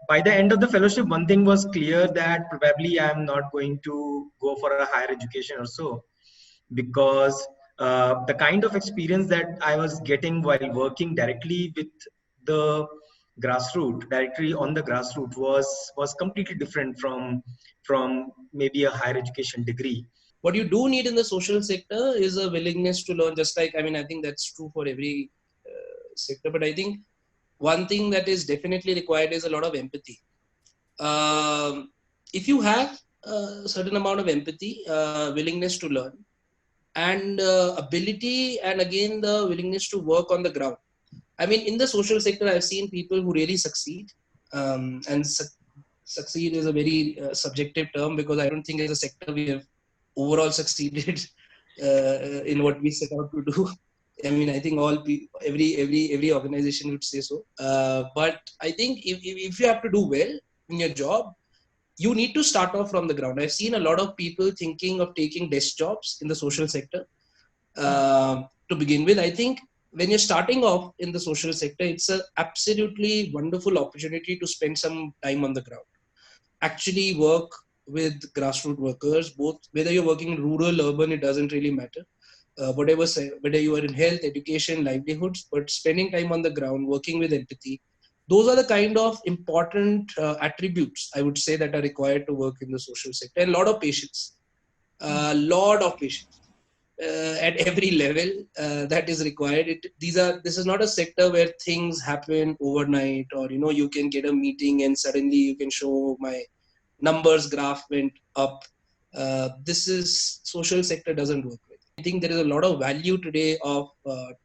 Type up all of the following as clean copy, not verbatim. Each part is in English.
By the end of the fellowship, one thing was clear, that probably I'm not going to go for a higher education or so, because the kind of experience that I was getting while working directly with the directly on the grassroots, was completely different from maybe a higher education degree. What you do need in the social sector is a willingness to learn, just like, I mean, I think that's true for every sector, but I think one thing that is definitely required is a lot of empathy. If you have a certain amount of empathy, willingness to learn, and ability, and again the willingness to work on the ground. I mean, in the social sector, I've seen people who really succeed, and succeed is a very subjective term, because I don't think as a sector we have overall succeeded in what we set out to do. I mean, I think every organization would say so. But I think if you have to do well in your job, you need to start off from the ground. I've seen a lot of people thinking of taking desk jobs in the social sector to begin with. I think when you're starting off in the social sector, it's an absolutely wonderful opportunity to spend some time on the ground. Actually work with grassroots workers, both whether you're working in rural, urban, it doesn't really matter. Whether you are in health, education, livelihoods, but spending time on the ground, working with empathy, those are the kind of important attributes, I would say, that are required to work in the social sector. And a lot of patience, at every level that is required. This is not a sector where things happen overnight, or you can get a meeting and suddenly you can show my numbers graph went up. This is social sector doesn't work with. I think there is a lot of value today of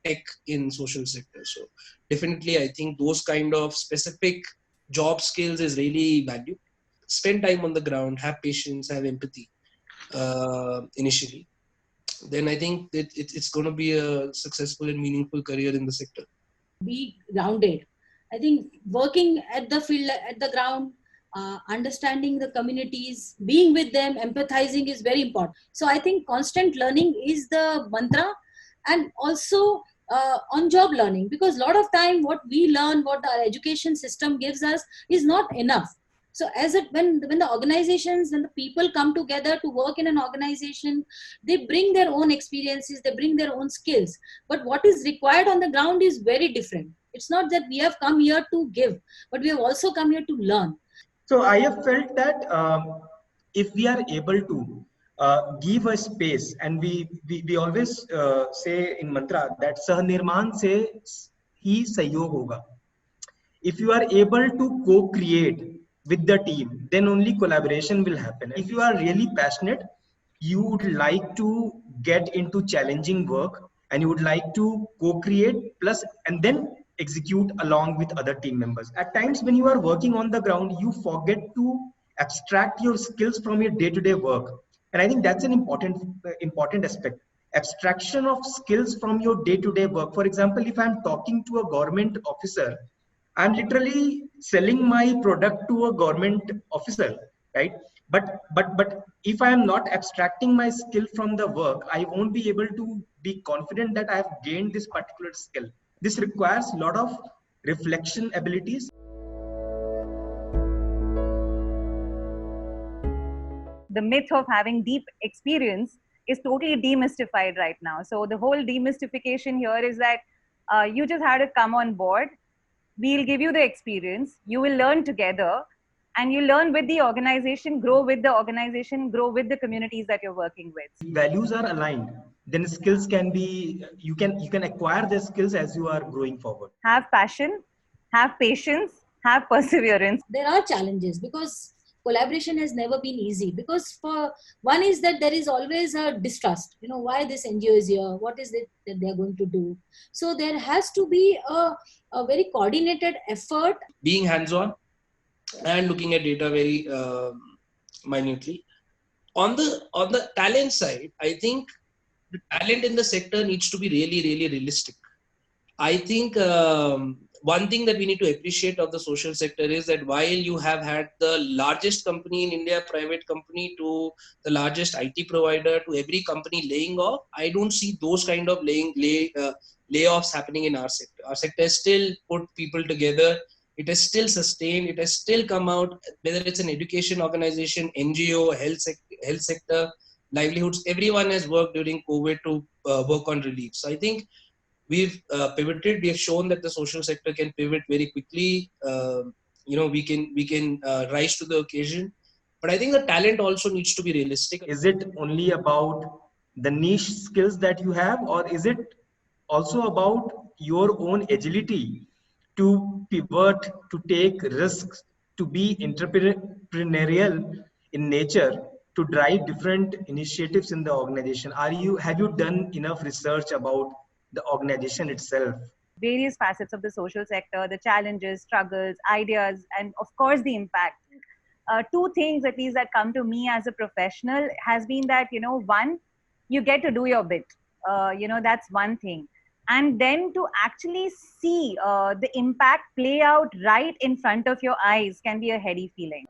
tech in social sector. So definitely, I think those kind of specific job skills is really valued. Spend time on the ground, have patience, have empathy initially. Then I think that it's going to be a successful and meaningful career in the sector. Be grounded. I think working at the field, at the ground, understanding the communities, being with them, empathizing is very important. So I think constant learning is the mantra, and also on-job learning, because a lot of time what we learn, what our education system gives us, is not enough. So when the organizations, when the people come together to work in an organization, they bring their own experiences, they bring their own skills, but what is required on the ground is very different. It's not that we have come here to give, but we have also come here to learn. So I have felt that if we are able to give a space, and we always say in mantra that sahnirman se hi sahyog hoga. If you are able to co-create with the team, then only collaboration will happen. If you are really passionate, you would like to get into challenging work, and you would like to co-create plus and then execute along with other team members. At times when you are working on the ground, you forget to abstract your skills from your day-to-day work. And I think that's an important aspect. Abstraction of skills from your day-to-day work. For example, if I'm talking to a government officer, I'm literally selling my product to a government officer, right? But if I am not abstracting my skill from the work, I won't be able to be confident that I have gained this particular skill. This requires a lot of reflection abilities. The myth of having deep experience is totally demystified right now. So the whole demystification here is that you just have to come on board. We'll give you the experience. You will learn together, and you learn with the organization, grow with the organization, grow with the communities that you're working with. Values are aligned, then skills can be, you can acquire the skills as you are growing forward. Have passion, have patience, have perseverance. There are challenges because collaboration has never been easy, because for one is that there is always a distrust, why this NGO is here, what is it that they are going to do. So there has to be a very coordinated effort. Being hands-on and looking at data very minutely. On the talent side, I think the talent in the sector needs to be really, really realistic. I think one thing that we need to appreciate of the social sector is that while you have had the largest company in India, private company, to the largest IT provider, to every company laying off, I don't see those kind of layoffs happening in our sector. Our sector has still put people together. It has still sustained. It has still come out, whether it's an education organization, NGO, health sector, livelihoods. Everyone has worked during COVID to work on relief. So I think we've pivoted. We have shown that the social sector can pivot very quickly. We can rise to the occasion. But I think the talent also needs to be realistic. Is it only about the niche skills that you have, or is it also about your own agility to pivot, to take risks, to be entrepreneurial in nature, to drive different initiatives in the organization? Have you done enough research about the organization itself? Various facets of the social sector, the challenges, struggles, ideas, and of course the impact. Two things at least that come to me as a professional has been that, one, you get to do your bit. That's one thing. And then to actually see the impact play out right in front of your eyes can be a heady feeling.